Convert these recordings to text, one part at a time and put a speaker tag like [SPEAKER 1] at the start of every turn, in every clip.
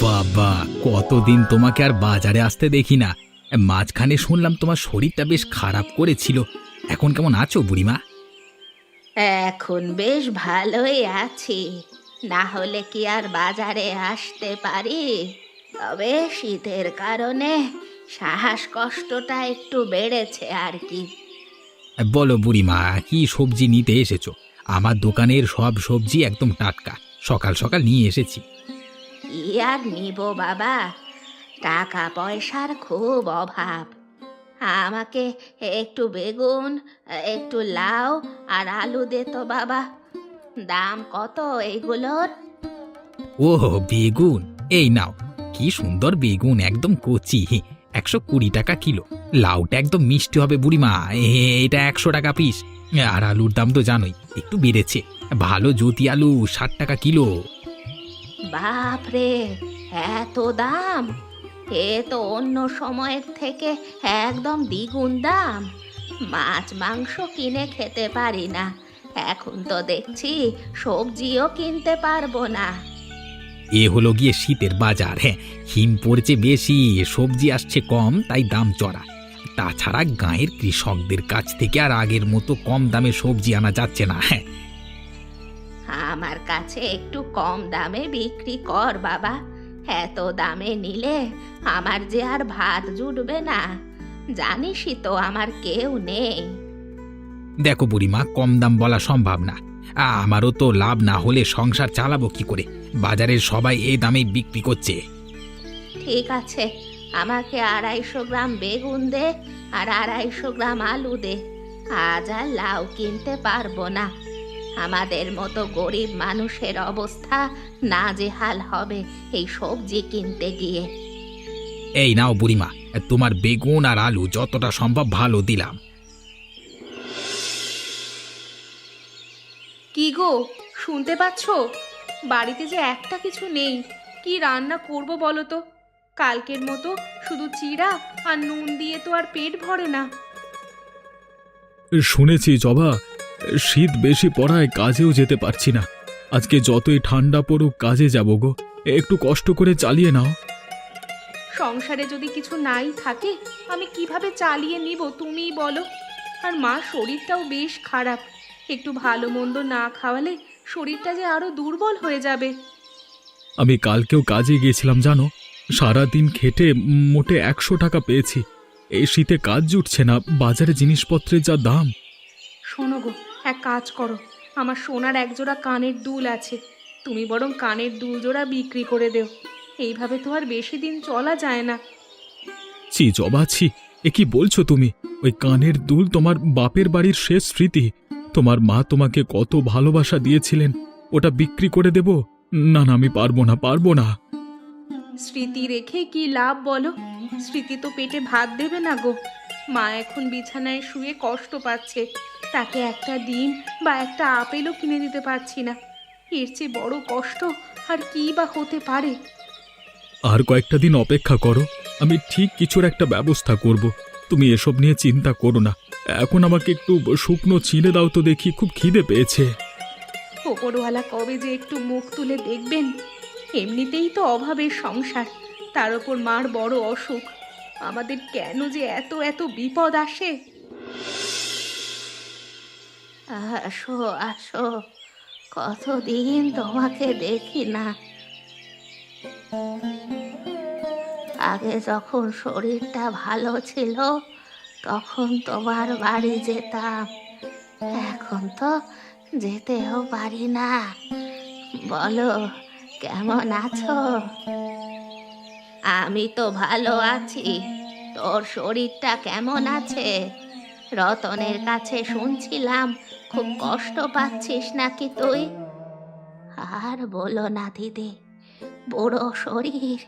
[SPEAKER 1] বাবা, কতদিন তোমাকে আর বাজারে আসতে দেখি না। মাঝখানে শুনলাম তোমার শরীরটা বেশ খারাপ করেছিল। এখন কেমন আছো বুড়িমা?
[SPEAKER 2] এখন বেশ ভালোই আছি। না হলে কি আর বাজারে আসতে পারি? তবে শীতের কারণে শ্বাসকষ্টটা একটু বেড়েছে আর কি।
[SPEAKER 1] বলো বুড়িমা, কি সবজি নিতে এসেছো? আমার দোকানের সব সবজি একদম টাটকা, সকাল সকাল নিয়ে এসেছি।
[SPEAKER 2] কি আর নিব বাবা, টাকা পয়সার খুব অভাব। আমাকে একটু বেগুন, একটু লাউ আর আলু দে তো বাবা। দাম কত এইগুলোর?
[SPEAKER 1] ও, বেগুন! এই নাও, কি সুন্দর বেগুন, একদম কচি, 120 টাকা কিলো। লাউটা একদম মিষ্টি হবে বুড়িমা, এটা 100 টাকা পিস। আর আলুর দাম তো জানোই, একটু বেড়েছে। ভালো জ্যোতি আলু 60 টাকা কিলো।
[SPEAKER 2] বাপ রে, এত দাম! এ তো অন্য সময়ের থেকে একদম দ্বিগুণ দাম। মাছ মাংস কিনে খেতে পারি না, এখন তো দেখছি সবজিও কিনতে পারবো না।
[SPEAKER 1] এ হলো গিয়ে শীতের বাজার। হ্যাঁ, হিম পড়ছে বেশি, সবজি আসছে কম, তাই দাম চড়া। তাছাড়া গাঁয়ের কৃষকদের কাছ থেকে আর আগের মতো কম দামে সবজি আনা যাচ্ছে না। হ্যাঁ,
[SPEAKER 2] আমার কাছে একটু কম দামে বিক্রি কর বাবা। এত দামে নিলে আমার যে আর ভাত জুটবে না। জানিসই তো আমার কেউ নেই।
[SPEAKER 1] দেখো বুড়িমা, কম দাম বলা সম্ভব না। আমারও তো লাভ না হলে সংসার চালাবো কি করে? বাজারের সবাই এই দামে বিক্রি করছে।
[SPEAKER 2] ঠিক আছে, আমাকে 250 গ্রাম বেগুন দে আর 250 গ্রাম আলু দে। আজ আর লাউ কিনতে পারবো না। আমাদের মতো গরিব মানুষের অবস্থা নাজেহাল হবে এই সবজি কিনতে গিয়ে।
[SPEAKER 1] এই নাও বুড়িমা, তোমার বেগুন আর আলু যতটা সম্ভব ভালো দিলাম।
[SPEAKER 3] কি গো, শুনতে পাচ্ছ? বাড়িতে যে একটা কিছু নেই। কি রান্না করব বলো তো? কালকের মতো শুধু চিড়া আর নুন দিয়ে তো আর পেট ভরে না।
[SPEAKER 4] শুনেছি জবা, শীত বেশি পড়ায় কাজেও যেতে পারছি না। আজকে যতই ঠান্ডা পড়ুক কাজে যাব গো। একটু কষ্ট করে চালিয়ে নাও।
[SPEAKER 3] সংসারে যদি কিছু নাই থাকে, আমি কিভাবে চালিয়ে নিব তুমিই বলো। আর মা শরীরটাও বেশ খারাপ। একটু ভালো মন্দ না খাওয়ালে শরীরটা যে আরো দুর্বল হয়ে যাবে।
[SPEAKER 4] আমি কালকেও কাজে গিয়েছিলাম জানো, সারাদিন খেটে মোটে 100 টাকা পেয়েছি। এই শীতে কাজ জুটছে না, বাজারে জিনিসপত্রের যা দাম।
[SPEAKER 3] শোনো গো, এক কাজ করো। আমার সোনার একজোড়া কানের দুল আছে, তুমি বরং কানের দুল জোড়া বিক্রি করে দেও। এইভাবে তো আর বেশি দিন চলা যায় না।
[SPEAKER 4] ছি জবা, ছি! এ কি বলছো তুমি? ওই কানের দুল তোমার বাপের বাড়ির শেষ স্মৃতি। তোমার মা তোমাকে কত ভালোবাসা দিয়েছিলেন, ওটা বিক্রি করে দেব? না না, আমি পারবো না, পারবো না।
[SPEAKER 3] স্মৃতি রেখে কি লাভ বলো? স্মৃতি তো পেটে ভাত দেবে না গো। মা এখন বিছানায় শুয়ে কষ্ট পাচ্ছে, তাকে একটা ডিম বা একটা আপেলও কিনে দিতে পারছি না। এর চেয়ে বড় কষ্ট আর কি বা হতে পারে?
[SPEAKER 4] আর কয়েকটা দিন অপেক্ষা করো, আমি ঠিক কিছুর একটা ব্যবস্থা করব। তুমি এসব নিয়ে চিন্তা করো না। এখন আমাকে একটু শুকনো চিড়ে দাও তো দেখি, খুব খিদে পেয়েছে।
[SPEAKER 3] ওপরওয়ালা কবে যে একটু মুখ তুলে দেখবেন। এমনিতেই তো অভাবের সংসার, তার ওপর মার বড় অসুখ। আমাদের কেন যে এত এত বিপদ আসে!
[SPEAKER 2] আসো আসো, কতদিন তোমাকে দেখি না। আগে যখন শরীরটা ভালো ছিল তখন তোমার বাড়ি যেতাম, এখন তো যেতেও পারি না। বলো, কেমন আছো? আমি তো ভালো আছি। তোর শরীরটা কেমন আছে? রতনের কাছে শুনছিলাম খুব কষ্ট পাচ্ছিস নাকি তুই? আর বলো না দিদি, বুড়ো শরীর,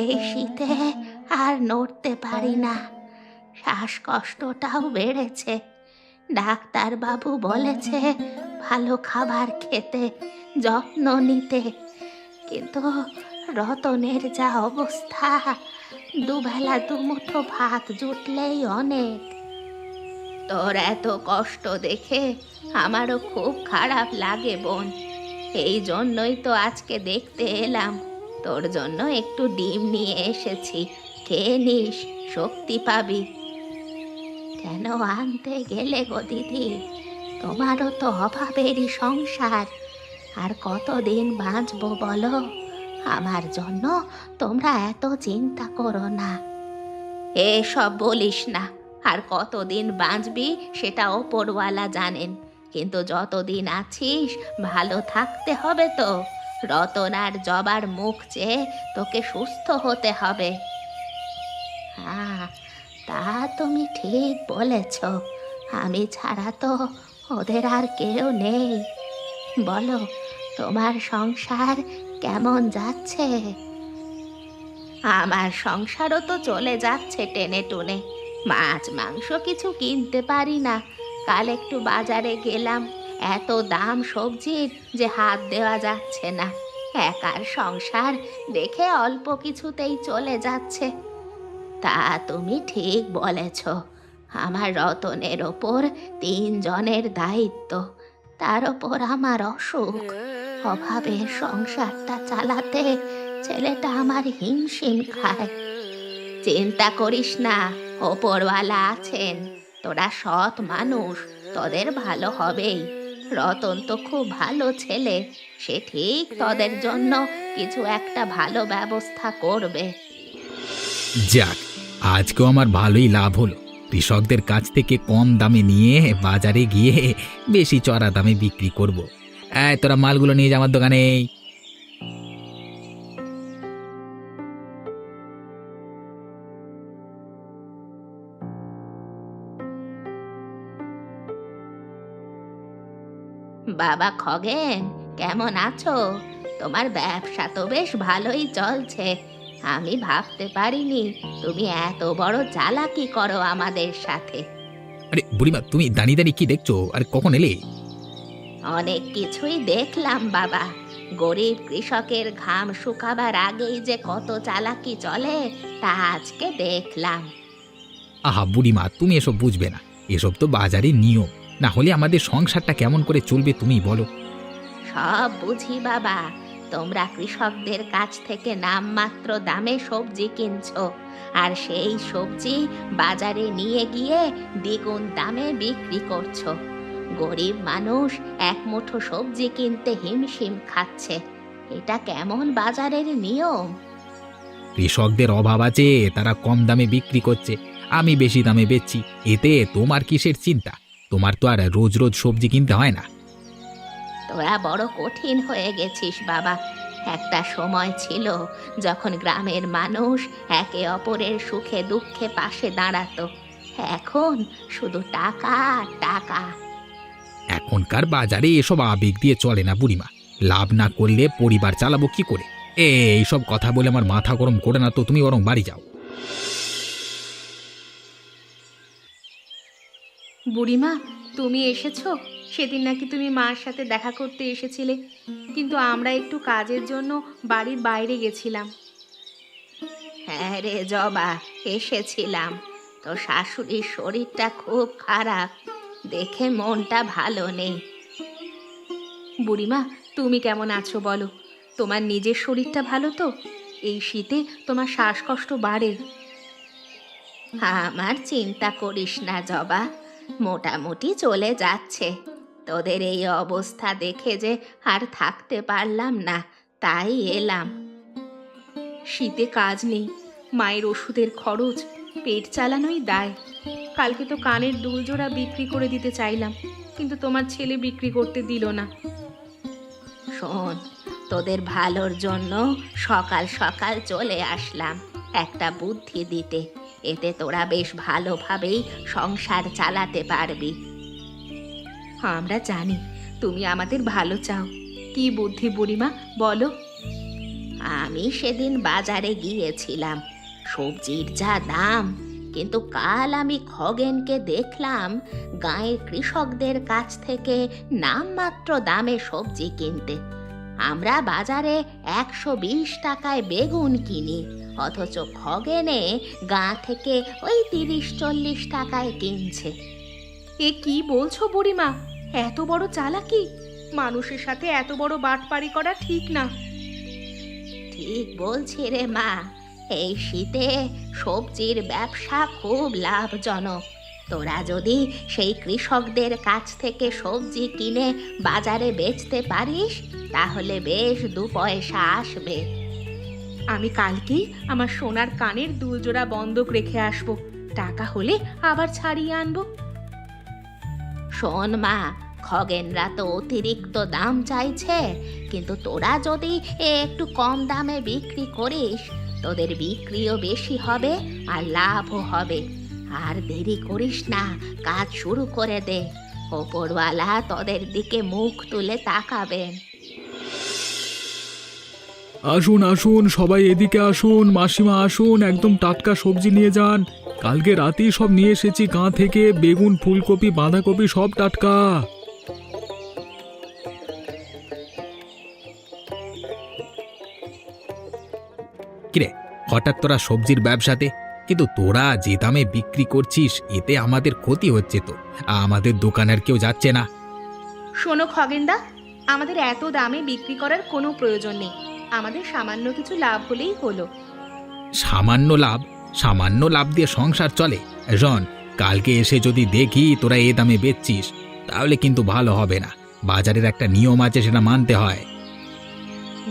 [SPEAKER 2] এই শীতে আর নড়তে পারি না। শ্বাসকষ্টটাও বেড়েছে। ডাক্তার বাবু বলেছে ভালো খাবার খেতে, যত্ন নিতে, কিন্তু রতনের যা অবস্থা, দুবেলা দুমুঠো ভাত জুটলেই অনেক। তোর এত কষ্ট দেখে আমারও খুব খারাপ লাগে বোন। এই জন্যই তো আজকে দেখতে এলাম। তোর জন্য একটু ডিম নিয়ে এসেছি, খেয়ে নিস, শক্তি পাবি। কেন আনতে গেলে গো দিদি? তোমারও তো অভাবেরই সংসার, আর কতদিন বাঁচবো বলো? আমার জন্য তোমরা এত চিন্তা করো না। এসব বলিস না। আর কতদিন বাঁচবি সেটা ওপরওয়ালা জানেন, কিন্তু যতদিন আছিস ভালো থাকতে হবে তো। রতন আর জবার মুখ চেয়ে তোকে সুস্থ হতে হবে। হ্যাঁ, তা তুমি ঠিক বলেছ। আমি ছাড়া তো ওদের আর কেউ নেই। বলো, তোমার সংসার কেমন যাচ্ছে? আমার সংসারও তো চলে যাচ্ছে টেনে টুনে। মাছ মাংস কিছু কিনতে পারি না। কাল একটু বাজারে গেলাম, এত দাম সবজির যে হাত দেওয়া যাচ্ছে না। একার সংসার দেখে অল্প কিছুতেই চলে যাচ্ছে। তা তুমি ঠিক বলেছ। আমার রতনের ওপর 3 জনের দায়িত্ব, তার ওপর আমার অসুখ। অভাবে সংসারটা চালাতে ছেলেটা আমার হিমশিম খায়। চিন্তা করিস না, ওপরওয়ালা আছেন। তোরা সৎ মানুষ, তোদের ভালো হবেই। রতন তো খুব ভালো ছেলে, সে ঠিক তোদের জন্য কিছু একটা ভালো ব্যবস্থা করবে।
[SPEAKER 1] যাক, আজকেও আমার ভালোই লাভ হলো। কৃষকদের কাছ থেকে কম দামে নিয়ে বাজারে গিয়ে বেশি চড়া দামে বিক্রি করব। তোরা মালগুলো নিয়ে যা আমার দোকানে।
[SPEAKER 2] বাবা খগেন, কেমন আছো? তোমার ব্যবসা তো বেশ ভালোই চলছে। আমি ভাবতে পারিনি তুমি এত বড় চালাকি করো আমাদের সাথে।
[SPEAKER 1] আরে বুড়িমা, তুমি দাঁড়িয়ে দাঁড়িয়ে কি দেখছো? আর কখন এলে?
[SPEAKER 2] অনেক কিছুই দেখলাম বাবা। গরিব কৃষকের ঘাম শুকাবার আগেই যে কত চালাকি চলে তা আজকে দেখলাম।
[SPEAKER 1] আহা বুড়িমা, তুমি এসব বুঝবে না। এসব তো বাজারের নিয়ম, না হলে আমাদের সংসারটা কেমন করে চলবে তুমি বলো।
[SPEAKER 2] সব বুঝি বাবা, তোমরা কৃষকদের কাছ থেকে নামমাত্র দামে সবজি কিনছো, আর সেই সবজি বাজারে নিয়ে গিয়ে দ্বিগুণ দামে বিক্রি করছো। গরিব মানুষ এক মুঠো সবজি কিনতে হিমশিম খাচ্ছে। এটা কেমন বাজারের নিয়ম?
[SPEAKER 1] কৃষকদের অভাব আছে, তারা কম দামে বিক্রি করছে, আমি বেশি দামে বেচছি। এতে তোমার কিসের চিন্তা? তোমার তো আর রোজ রোজ সবজি কিনতে হয় না।
[SPEAKER 2] তোরা বড় কঠিন হয়ে গেছিস বাবা। একটা সময় ছিল যখন গ্রামের মানুষ একে অপরের সুখে দুঃখে পাশে দাঁড়াতো। এখন শুধু টাকা টাকা।
[SPEAKER 1] এখনকার বাজারে এসব আবেগ দিয়ে চলে না বুড়িমা। লাভ না করলে পরিবার চালাবো কি করে? এইসব কথা বলে আমার মাথা গরম করে না তো, তুমি বরং বাড়ি যাও।
[SPEAKER 3] বুড়িমা, তুমি এসেছো? সেদিন নাকি তুমি মার সাথে দেখা করতে এসেছিলে, কিন্তু আমরা একটু কাজের জন্য বাড়ির বাইরে গেছিলাম।
[SPEAKER 2] হ্যাঁ রে জবা, এসেছিলাম। তো শাশুড়ির শরীরটা খুব খারাপ, দেখে মনটা ভালো নেই।
[SPEAKER 3] বুড়িমা, তুমি কেমন আছো বলো? তোমার নিজের শরীরটা ভালো তো? এই শীতে তোমার শ্বাসকষ্ট বাড়ে।
[SPEAKER 2] আমার চিন্তা করিস না জবা, মোটামুটি চলে যাচ্ছে। তোদের এই অবস্থা দেখে যে আর থাকতে পারলাম না, তাই এলাম।
[SPEAKER 3] শীতে কাজ নেই, মায়ের ওষুধের খরচ, পেট চালানোই দায়। কালকে তো কানের দুল জোড়া বিক্রি করে দিতে চাইলাম, কিন্তু তোমার ছেলে বিক্রি করতে দিল না।
[SPEAKER 2] শোন, তোদের ভালোর জন্য সকাল সকাল চলে আসলাম একটা বুদ্ধি দিতে। এতে তোরা বেশ ভালোভাবেই সংসার চালাতে পারবি।
[SPEAKER 3] আমরা জানি তুমি আমাদের ভালো চাও। কি বুদ্ধি বুড়িমা, বলো।
[SPEAKER 2] আমি সেদিন বাজারে গিয়েছিলাম, সবজির যা দাম, কিন্তু কাল আমি খগেনকে দেখলাম গাঁয়ের কৃষকদের কাছ থেকে নামমাত্র দামে সবজি কিনতে। আমরা বাজারে 120 টাকায় বেগুন কিনি, অথচ খগেনে গাঁ থেকে ওই 30-40 টাকায় কিনছে।
[SPEAKER 3] এ কি বলছো বুড়িমা? এত বড় চালাকি! মানুষের সাথে এত বড় বাটপারি করা ঠিক না।
[SPEAKER 2] ঠিক বলছি রে মা, এই শীতে সবজির ব্যবসা খুব লাভজনক। তোরা যদি সেই কৃষকদের কাছ থেকে সবজি কিনে বাজারে বেচতে পারিস তাহলে বেশ 2 পয়সা আসবে।
[SPEAKER 3] আমি কালকেই আমার সোনার কানের দুলজোড়া বন্ধক রেখে আসবো, টাকা হলে আবার ছাড়িয়ে আনবো।
[SPEAKER 2] শোন মা, খগেনরা তো অতিরিক্ত দাম চাইছে, কিন্তু তোরা যদি একটু কম দামে বিক্রি করিস তোদের বিক্রিও বেশি হবে আর লাভও হবে। আর দেরি করিস না, কাজ শুরু করে দে। ওপরওয়ালা তোদের দিকে মুখ তুলে তাকাবেন।
[SPEAKER 4] আসুন আসুন সবাই এদিকে আসুন, মাসিমা আসুন, একদম টাটকা সবজি নিয়ে যান। কালকে রাতেই সব নিয়ে এসেছি গাঁ থেকে, বেগুন, ফুলকপি, বাঁধাকপি সব টাটকা।
[SPEAKER 1] কিরে, হঠাৎ তোরা সবজির ব্যবসাতে? কিন্তু তোরা যে দামে বিক্রি করছিস এতে আমাদের ক্ষতি হচ্ছে তো। আমাদের দোকানের কেউ যাচ্ছে না।
[SPEAKER 3] শোনো খগেনদা, আমাদের এত দামে বিক্রি করার কোনো প্রয়োজন নেই। আমাদের সামান্য কিছু লাভ হলেই হলো।
[SPEAKER 1] সামান্য লাভ? সামান্য লাভ দিয়ে সংসার চলে? রন, কালকে এসে যদি দেখি তোরা এ দামে বেচছিস তাহলে কিন্তু ভালো হবে না। বাজারের একটা নিয়ম আছে, সেটা মানতে হয়।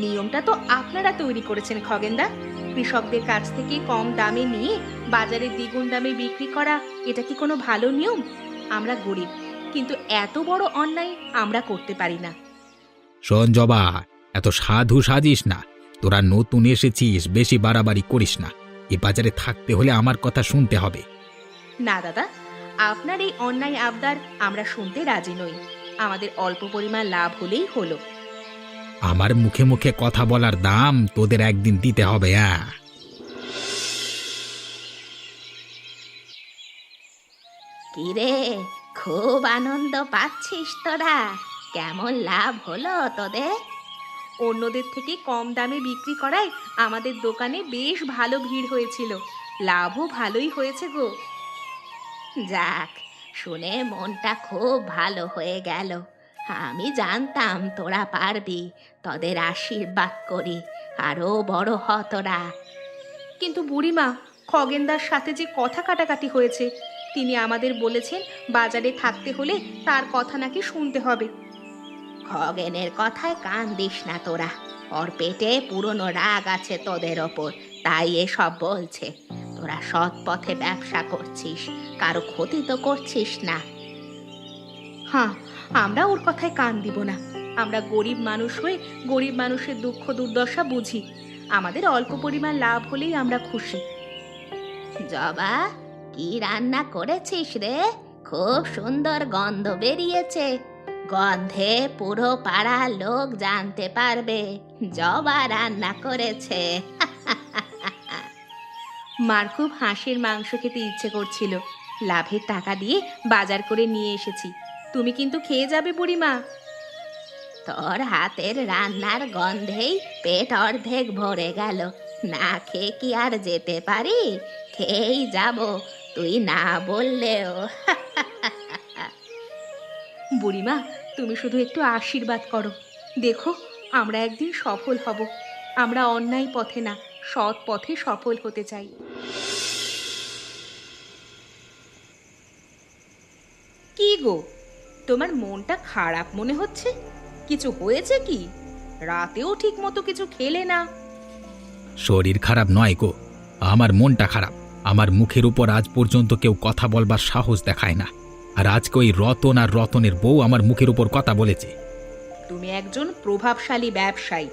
[SPEAKER 3] নিয়মটা তো আপনারা তৈরি করেছেন খগেনদা। কৃষকদের কাছ থেকে কম দামে নিয়ে বাজারে দ্বিগুণ দামে বিক্রি করা, এটা কি কোনো ভালো নিয়ম? আমরা গরিব, কিন্তু এত বড় অন্যায় আমরা করতে পারি না।
[SPEAKER 1] শোন জবা, এত সাধু সাজিস না। তোরা নতুন এসেছিস, বেশি বাড়াবাড়ি করিস না। এ বাজারে থাকতে হলে আমার কথা শুনতে হবে।
[SPEAKER 3] না দাদা, আপনার এই অন্যায় আবদার আমরা শুনতে রাজি নই। আমাদের অল্প পরিমাণ লাভ হলেই হলো।
[SPEAKER 1] আমার মুখে মুখে কথা বলার দাম তোদের একদিন দিতে হবে। হ্যাঁ,
[SPEAKER 2] কিরে, খুব আনন্দ পাচ্ছিস তোরা? কেমন লাভ হলো তোদের?
[SPEAKER 3] অন্যদের থেকে কম দামে বিক্রি করায় আমাদের দোকানে বেশ ভালো ভিড় হয়েছিল। লাভও ভালোই হয়েছে গো।
[SPEAKER 2] যাক, শুনে মনটা খুব ভালো হয়ে গেল। আমি জানতাম তোরা পারবি। তোদের আশীর্বাদ করি, আরো বড় হ তোরা।
[SPEAKER 3] কিন্তু বুড়িমা, খগেনদার সাথে যে কথা কাটাকাটি হয়েছে, তিনি আমাদের বলেছেন বাজারে থাকতে হলে তার কথা নাকি শুনতে হবে।
[SPEAKER 2] খগেনের কথায় কান দিস না তোরা। ওর পেটে পুরনো রাগ আছে তোদের ওপর, তাই এসব বলছে। তোরা সৎ পথে ব্যবসা করছিস, কারো ক্ষতি তো করছিস না।
[SPEAKER 3] হ্যাঁ, আমরা ওর কথায় কান দিব না। আমরা গরিব মানুষ হয়ে গরিব মানুষের দুঃখ দুর্দশা বুঝি। আমাদের অল্প পরিমাণ লাভ হলেই আমরা খুশি।
[SPEAKER 2] জবা, কি রান্না করেছিস রে? খুব সুন্দর গন্ধ বেরিয়েছে। গন্ধে পুরো পাড়ার লোক জানতে পারবে জবা রান্না করেছে।
[SPEAKER 3] মার খুব হাঁসের মাংস খেতে ইচ্ছে করছিল। লাভের টাকা দিয়ে বাজার করে নিয়ে এসেছি। তুমি কিন্তু খেয়ে যাবে বুড়িমা।
[SPEAKER 2] তোর হাতের রান্নার গন্ধেই পেট অর্ধেক ভরে গেল। না খেয়ে কি আর যেতে পারি? খেয়েই যাব, তুই না বললেও।
[SPEAKER 3] বুড়িমা, তুমি শুধু একটু আশীর্বাদ করো। দেখো, আমরা একদিন সফল হব। আমরা অন্যায় পথে না, সৎ পথে সফল হতে চাই। কি গো, তোমার মনটা খারাপ মনে হচ্ছে? কিছু হয়েছে কি? রাতেও ঠিক মতো কিছু খেলে না।
[SPEAKER 1] শরীর খারাপ নয় গো, আমার মনটা খারাপ। আমার মুখের উপর আজ পর্যন্ত কেউ কথা বলবার সাহস দেখায় না, আর আজকে ওই রতন আর রতনের বউ আমার মুখের উপর কথা বলেছে।
[SPEAKER 3] তুমি একজন প্রভাবশালী ব্যবসায়ী,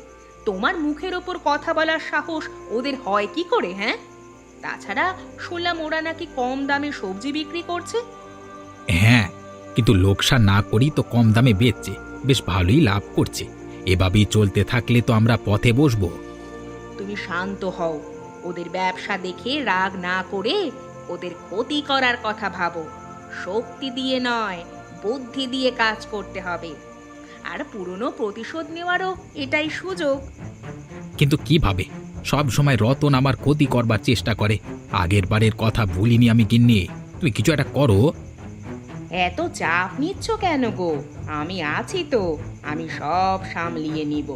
[SPEAKER 3] তোমার মুখের ওপর কথা বলার সাহস ওদের হয় কি করে? হ্যাঁ, তাছাড়া শুনলাম ওরা নাকি কম দামে সবজি বিক্রি করছে।
[SPEAKER 1] হ্যাঁ, কিন্তু লোকসান না করি তো কম দামে বেচছে, বেশ ভালোই লাভ করছে। এভাবেই চলতে থাকলে তো আমরা পথে বসবো।
[SPEAKER 3] তুমি শান্ত হও। ওদের ব্যবসা দেখে রাগ না করে ওদের ক্ষতি করার কথা ভাবো। শক্তি দিয়ে নয়, বুদ্ধি দিয়ে কাজ করতে হবে। আর পুরনো প্রতিশোধ নেওয়ারও এটাই সুযোগ।
[SPEAKER 1] কিন্তু কিভাবে? সব সময় রতন আমার ক্ষতি করবার চেষ্টা করে। আগের বারের কথা ভুলিনি আমি গিন্নি, তুমি কিছু একটা করো।
[SPEAKER 3] এত চাপ নিচ্ছ কেন গো? আমি আছি তো, আমি সব সামলিয়ে নিব।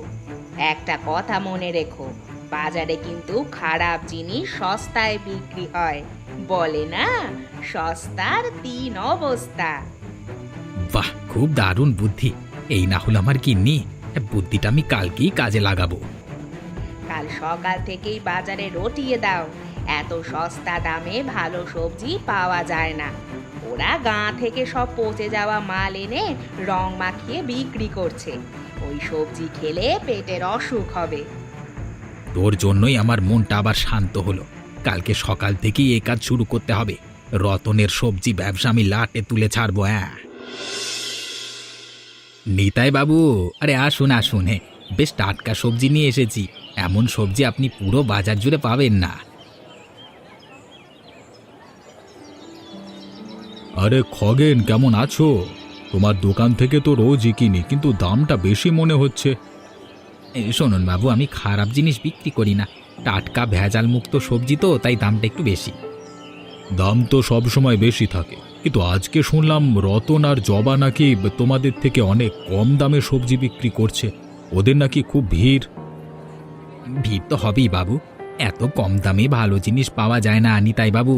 [SPEAKER 3] একটা কথা মনে রেখো, বাজারে কিন্তু খারাপ জিনিস সস্তায় বিক্রি হয়, বলে না সস্তার তিন অবস্থা।
[SPEAKER 1] বাহ, খুব দারুণ বুদ্ধি। এই না হলো আমার গিন্নি, বুদ্ধিটা আমি কালকেই কাজে লাগাবো।
[SPEAKER 3] কাল সকাল থেকেই বাজারে রটিয়ে দাও, এত সস্তা দামে ভালো সবজি পাওয়া যায় না। ওরা গাঁ থেকে সব পচে যাওয়া মাল এনে রং মাখিয়ে বিক্রি করছে, ওই সবজি খেলে পেটের অসুখ হবে।
[SPEAKER 1] তোর জন্যই আমার মনটা আবার শান্ত হলো। কালকে সকাল থেকেই এই কাজ শুরু করতে হবে। রতনের সবজি ব্যবসা আমি লাটে তুলে ছাড়বো। হ্যাঁ নিতাই বাবু, আরে আসুন আসুন, বেশ টাটকা সবজি নিয়ে এসেছি। এমন সবজি আপনি পুরো বাজার জুড়ে পাবেন না।
[SPEAKER 4] আরে খগেন, কেমন আছো? তোমার দোকান থেকে তো রোজই কিনি, কিন্তু দামটা বেশি মনে হচ্ছে।
[SPEAKER 1] শুনুন বাবু, আমি খারাপ জিনিস বিক্রি করি না। টাটকা ভেজাল মুক্ত সবজি তো, তাই দামটা একটু বেশি।
[SPEAKER 4] দাম তো সব সময় বেশি থাকে, কিন্তু আজকে শুনলাম রতন আর জবা নাকি তোমাদের থেকে অনেক কম দামে সবজি বিক্রি করছে। ওদের নাকি খুব ভিড়।
[SPEAKER 1] ভিড় তো হবেই বাবু, এত কম দামে ভালো জিনিস পাওয়া যায় না নিতাই বাবু।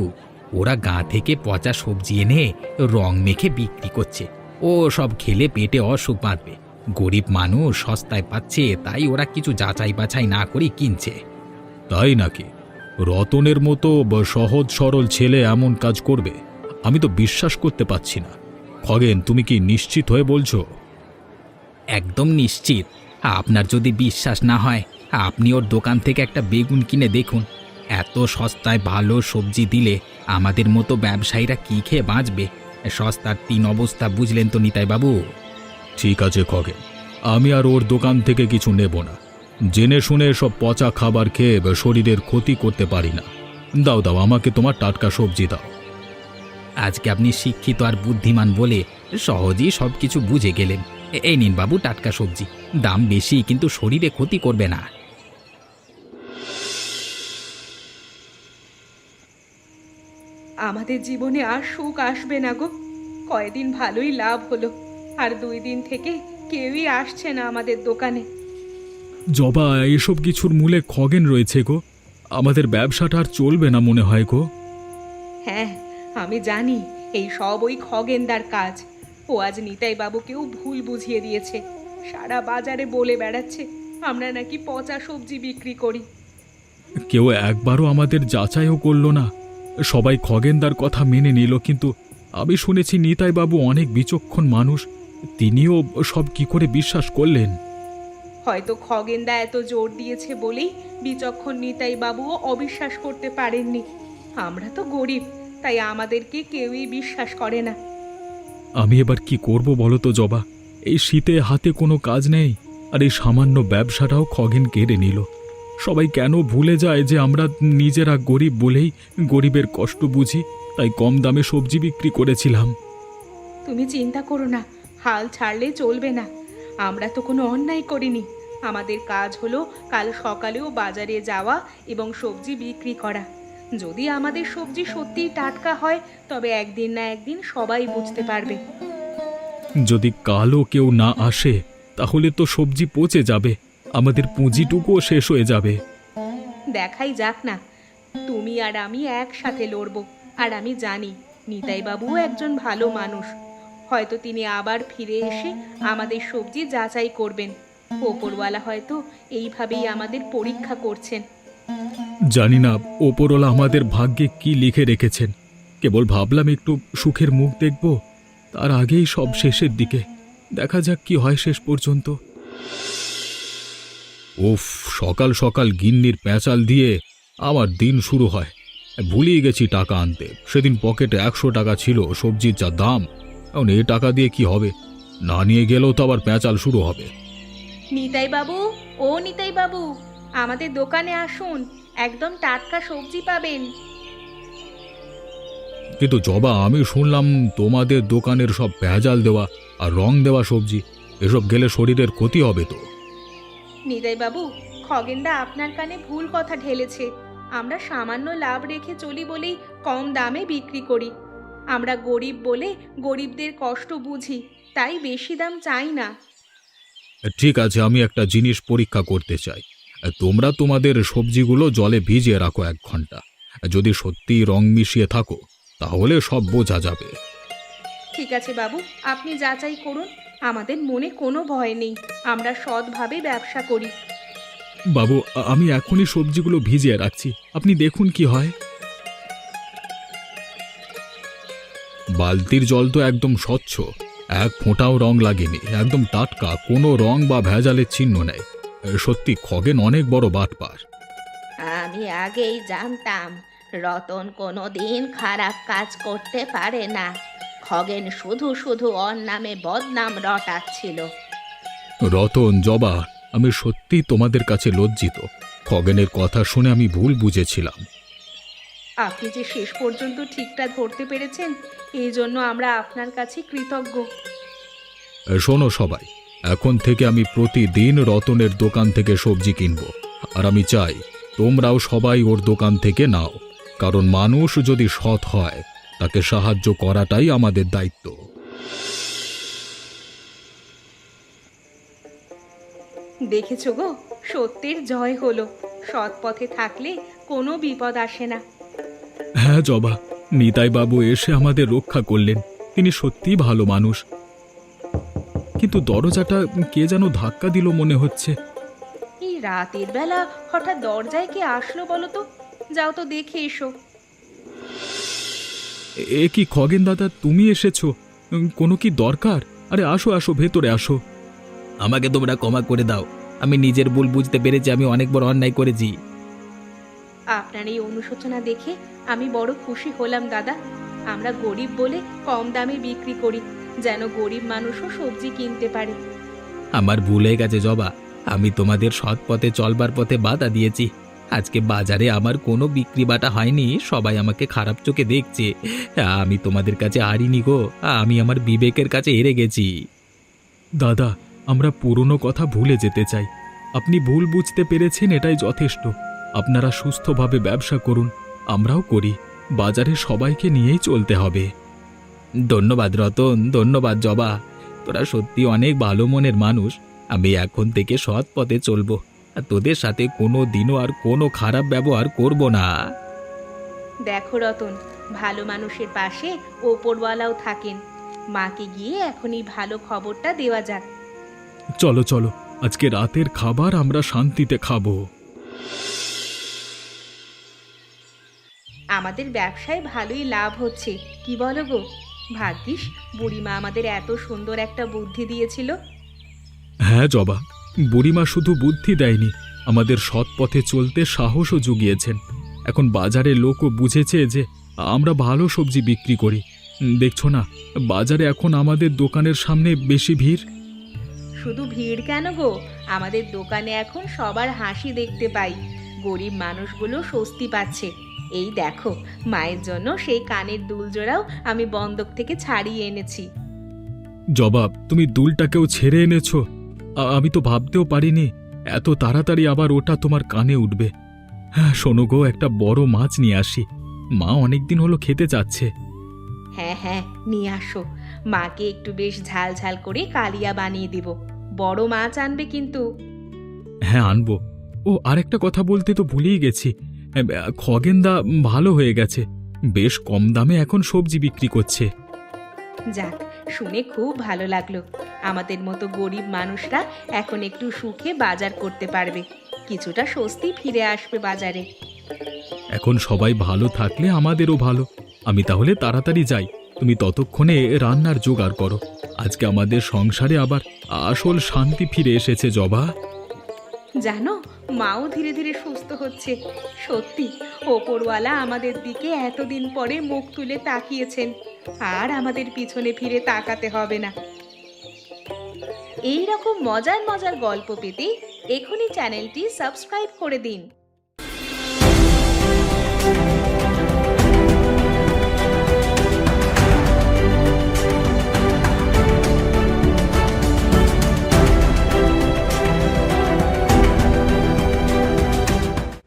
[SPEAKER 1] ওরা গাঁ থেকে পচা সবজি এনে রং মেখে বিক্রি করছে। ও সব খেলে পেটে অসুখ বাঁধবে। গরিব মানুষ সস্তায় পাচ্ছে, তাই ওরা কিছু যাচাই বাছাই না করে কিনছে।
[SPEAKER 4] তাই নাকি? রতনের মতো সহজ সরল ছেলে এমন কাজ করবে? আমি তো বিশ্বাস করতে পারছি না। খগেন, তুমি কি নিশ্চিত হয়ে বলছো?
[SPEAKER 1] একদম নিশ্চিত। আপনার যদি বিশ্বাস না হয়, আপনি ওর দোকান থেকে একটা বেগুন কিনে দেখুন। এত সস্তায় ভালো সবজি দিলে আমাদের মতো ব্যবসায়ীরা কি খেয়ে বাঁচবে? সস্তার তিন অবস্থা বুঝলেন তো নিতাই বাবু?
[SPEAKER 4] ঠিক আছে খগেন, আমি আর ওর দোকান থেকে কিছু নেব না। জেনে শুনে সব পচা খাবার খেয়ে শরীরের ক্ষতি করতে পারি না। দাও দাও, আমাকে তোমার টাটকা সবজি দাও।
[SPEAKER 1] আজকে আপনি শিক্ষিত আর বুদ্ধিমান বলে সহজেই সব কিছু বুঝে গেলেন। এই নিন বাবু টাটকা সবজি। দাম বেশি, কিন্তু শরীরে ক্ষতি করবে না।
[SPEAKER 3] আমাদের জীবনে আর সুখ আসবে না গো। কয়দিন ভালোই লাভ হলো, আর 2 দিন থেকে কেউই আসছে না আমাদের দোকানে।
[SPEAKER 4] জবা, এসব কিছুর মূলে খগেন রয়েছে গো। আমাদের ব্যবসাটা আর চলবে না মনে হয় গো।
[SPEAKER 3] হ্যাঁ, আমি জানি এই সব ওই খগেনদার কাজ। ও আজ নিতাই বাবুকেও ভুল বুঝিয়ে দিয়েছে। সারা বাজারে বলে বেড়াচ্ছে আমরা নাকি পচা সবজি বিক্রি করি।
[SPEAKER 4] কেউ একবারও আমাদের যাচাইও করলো না। সবাই খগেনদার কথা মেনে নিল, কিন্তু আমি শুনেছি নিতাই বাবু অনেক বিচক্ষণ মানুষ। তিনিও সব কি করে বিশ্বাস করলেন?
[SPEAKER 3] হয়তো খগেনদা এত জোর দিয়েছে বলেই বিচক্ষণ নিতাই বাবুও অবিশ্বাস করতে পারেননি। আমরা তো গরিব, তাই আমাদেরকে কেউই বিশ্বাস করে না।
[SPEAKER 4] আমি এবার কি করব বলো তো জবা? এই শীতে হাতে কোনো কাজ নেই, আর এই সামান্য ব্যবসাটাও খগেন কেড়ে নিল। সবাই কেন ভুলে যায় যে আমরা নিজেরা গরিব বলেই গরিবের কষ্ট বুঝি, তাই কম দামে সবজি বিক্রি করেছিলাম।
[SPEAKER 3] তুমি চিন্তা করো না, হাল ছাড়লে চলবে না। আমরা তো কোনো অন্যায় করিনি। আমাদের কাজ হলো কাল সকালেও বাজারে যাওয়া এবং সবজি বিক্রি করা। যদি আমাদের সবজি সত্যিই টাটকা হয়, তবে একদিন না একদিন সবাই বুঝতে পারবে।
[SPEAKER 4] যদি কালও কেউ না আসে, তাহলে তো সবজি পচে যাবে, আমাদের পুঁজিটুকুও শেষ হয়ে যাবে।
[SPEAKER 3] দেখাই যাক না। তুমি আর আমি একসাথে লড়বো, আর আমি জানি নিতাই বাবুও একজন ভালো মানুষ। হয়তো তিনি আবার ফিরে এসে আমাদের সবজি যাচাই করবেন। ওপরওয়ালা হয়তো এইভাবেই আমাদের পরীক্ষা করছেন।
[SPEAKER 4] জানি না ওপরওয়ালা আমাদের ভাগ্যে কি লিখে রেখেছেন। কেবল ভাবলাম একটু সুখের মুখ দেখব, তার আগেই সব শেষের দিকে। দেখা যাক কি হয় শেষ পর্যন্ত। উফ, সকাল সকাল গিন্নির প্যাঁচাল দিয়ে আমার দিন শুরু হয়। ভুলিয়ে গেছি টাকা আনতে। সেদিন পকেটে 100 টাকা ছিল, সবজির যা দাম। এখন এ টাকা দিয়ে কি হবে? না নিয়ে গেলেও তো আবার প্যাঁচাল শুরু হবে।
[SPEAKER 3] নিতাই বাবু, ও নিতাই বাবু, আমাদের দোকানে আসুন, একদম টাটকা সবজি পাবেন।
[SPEAKER 4] কিন্তু জবা, আমি শুনলাম তোমাদের দোকানের সব ভেজাল দেওয়া আর রং দেওয়া সবজি, এসব গেলে শরীরের ক্ষতি হবে তো।
[SPEAKER 3] নিতাই বাবু, খগেনদা আপনার কানে ভুল কথা ঢেলেছে। আমরা সামান্য লাভ রেখে চলি বলেই কম দামে বিক্রি করি। আমরা গরিব বলে গরিবদের কষ্ট বুঝি, তাই বেশি দাম চাই না।
[SPEAKER 4] ঠিক আছে, আমি একটা জিনিস পরীক্ষা করতে চাই। তোমরা তোমাদের সবজিগুলো জলে ভিজিয়ে রাখো 1 ঘন্টা। যদি সত্যি রং মিশিয়ে থাকো তাহলে সব বোঝা যাবে।
[SPEAKER 3] ঠিক আছে বাবু, আপনি যাচাই করুন। আমাদের মনে কোনো ভয় নেই, আমরা সৎভাবে ব্যবসা করি।
[SPEAKER 4] বাবু, আমি এখনই সবজিগুলো ভিজিয়ে রাখছি, আপনি দেখুন কি হয়। বালতির জল তো একদম স্বচ্ছ, 1 ফোঁটাও রং লাগেনি, একদম টাটকা, কোনো রং বা ভেজালের চিহ্ন নেই। সত্যি খগেন অনেক বড় বাটপার।
[SPEAKER 2] আমি আগেই জানতাম রতন কোনো দিন খারাপ কাজ করতে পারে না। খগেন শুধু শুধু ওর নামে বদনাম রটাচ্ছিল।
[SPEAKER 4] রতন, জবা, আমি সত্যি তোমাদের কাছে লজ্জিত। খগেনের কথা শুনে আমি ভুল বুঝেছিলাম।
[SPEAKER 3] আপনি যে শেষ পর্যন্ত ঠিকটা ধরতে পেরেছেন, এই জন্য আমরা আপনার কাছে কৃতজ্ঞ।
[SPEAKER 4] শোনো সবাই, এখন থেকে আমি প্রতিদিন রতনের দোকান থেকে সবজি কিনবো, আর আমি চাই তোমরাও সবাই ওর দোকান থেকে নাও, কারণ মানুষ যদি সৎ হয় তাকে সাহায্য করাটাই আমাদের দায়িত্ব।
[SPEAKER 3] দেখেছো গো, সত্যের জয় হলো। সৎ পথে থাকলে কোনো বিপদ আসে না।
[SPEAKER 4] হ্যাঁ জবা, নিতাই বাবু এসে আমাদের রক্ষা করলেন, তিনি সত্যিই ভালো মানুষ। কিন্তু দরজাটা কে যেন ধাক্কা দিল মনে হচ্ছে।
[SPEAKER 3] এই রাতের বেলা হঠাৎ দরজায় কে আসলো বলো তো? যাও তো দেখে এসো।
[SPEAKER 4] এ কি খগেন দাদা, তুমি এসেছো? কোনো কি দরকার? আরে আসো আসো, ভেতরে আসো।
[SPEAKER 1] আমাকে তোমরা ক্ষমা করে দাও, আমি নিজের ভুল বুঝতে পেরেছি, আমি অনেক বড় অন্যায় করেছি।
[SPEAKER 3] আপনার এই অনুশোচনা দেখে আমি বড় খুশি হলাম দাদা। আমরা গরিব বলে কম দামে বিক্রি করি, যেন গরিব মানুষও সবজি কিনতে পারে।
[SPEAKER 1] আমার ভুল হয়ে গেছে জবা, আমি তোমাদের সৎ পথে চলবার পথে বাধা দিয়েছি। আজকে বাজারে আমার কোনো বিক্রি বাটা হয়নি, সবাই আমাকে খারাপ চোখে দেখছে। আমি তোমাদের কাছে হারিনি গো, আমি আমার বিবেকের কাছে হেরে গেছি।
[SPEAKER 4] দাদা, আমরা পুরনো কথা ভুলে যেতে চাই। আপনি ভুল বুঝতে পেরেছেন, এটাই যথেষ্ট। আপনারা সুস্থভাবে ব্যবসা করুন, আমরাও করি। বাজারে সবাইকে নিয়েই চলতে হবে।
[SPEAKER 1] ধন্যবাদ রতন, ধন্যবাদ জবা, তোরা সত্যি অনেক ভালো মনের মানুষ। আমি এখন থেকে সৎ পথে চলবো, আর তোদের সাথে কোনো দিনও আর কোনো খারাপ ব্যবহার করব না।
[SPEAKER 3] দেখো রতন, ভালো মানুষের পাশে ওপরওয়ালাও থাকেন। মাকে গিয়ে এখনই ভালো খবরটা দেওয়া যাক।
[SPEAKER 4] চলো চলো, আজকে রাতের খাবার আমরা শান্তিতে খাবো।
[SPEAKER 3] আমাদের ব্যবসায় ভালোই লাভ হচ্ছে, কি বলো গো? ভাগ্যিস বুড়িমা আমাদের এত সুন্দর একটা বুদ্ধি দিয়েছিল।
[SPEAKER 4] হ্যাঁ জবা, বুড়িমা শুধু বুদ্ধি দেয়নি, আমাদের সৎ পথে চলতে সাহসও জুগিয়েছেন। এখন বাজারে লোকও বুঝেছে যে আমরা ভালো সবজি বিক্রি করি। দেখছো না, বাজারে এখন আমাদের দোকানের সামনে বেশি ভিড়।
[SPEAKER 3] শুধু ভিড় কেন গো, আমাদের দোকানে এখন সবার হাসি দেখতে পাই। গরিব মানুষগুলো স্বস্তি পাচ্ছে। এই দেখো, মায়ের জন্য সেই কানের দুল জোড়াও আমি বন্ধক থেকে ছাড়িয়ে এনেছি।
[SPEAKER 4] জবাব, তুমি দুলটাকেও ছেড়ে এনেছো? আমি তো ভাবতেও পারিনি এত তাড়াতাড়ি আবার ওটা তোমার কানে উঠবে। হ্যাঁ শোনো গো, একটা বড় মাছ নিয়ে আসি, মা অনেকদিন হলো খেতে চাচ্ছে।
[SPEAKER 3] হ্যাঁ হ্যাঁ, নিয়ে আসো। মাকে একটু বেশ ঝাল ঝাল করে কালিয়া বানিয়ে দিব। বড় মাছ আনবে কিন্তু।
[SPEAKER 4] হ্যাঁ আনবো। ও, আরেকটা কথা বলতে তো ভুলেই গেছি, খগেনদা ভালো হয়ে গেছে, বেশ কম দামে এখন সবজি বিক্রি করছে।
[SPEAKER 3] যাক, শুনে খুব ভালো লাগলো। আমাদের মতো গরিব মানুষরা এখন একটু সুখে বাজার করতে পারবে, কিছুটা স্বস্তি ফিরে আসবে বাজারে।
[SPEAKER 4] এখন সবাই ভালো থাকলে আমাদেরও ভালো। আমি তাহলে তাড়াতাড়ি যাই, তুমি ততক্ষণে রান্নার জোগাড় করো। আজকে আমাদের সংসারে আবার আসল শান্তি ফিরে এসেছে জবা।
[SPEAKER 3] জানো, মাও ধীরে ধীরে সুস্থ হচ্ছে। সত্যি ওপরওয়ালা আমাদের দিকে এতদিন পরে মুখ তুলে তাকিয়েছেন, আর আমাদের পিছনে ফিরে তাকাতে হবে না। এই রকম মজার মজার গল্প পেতে এখনই চ্যানেলটি সাবস্ক্রাইব করে দিন।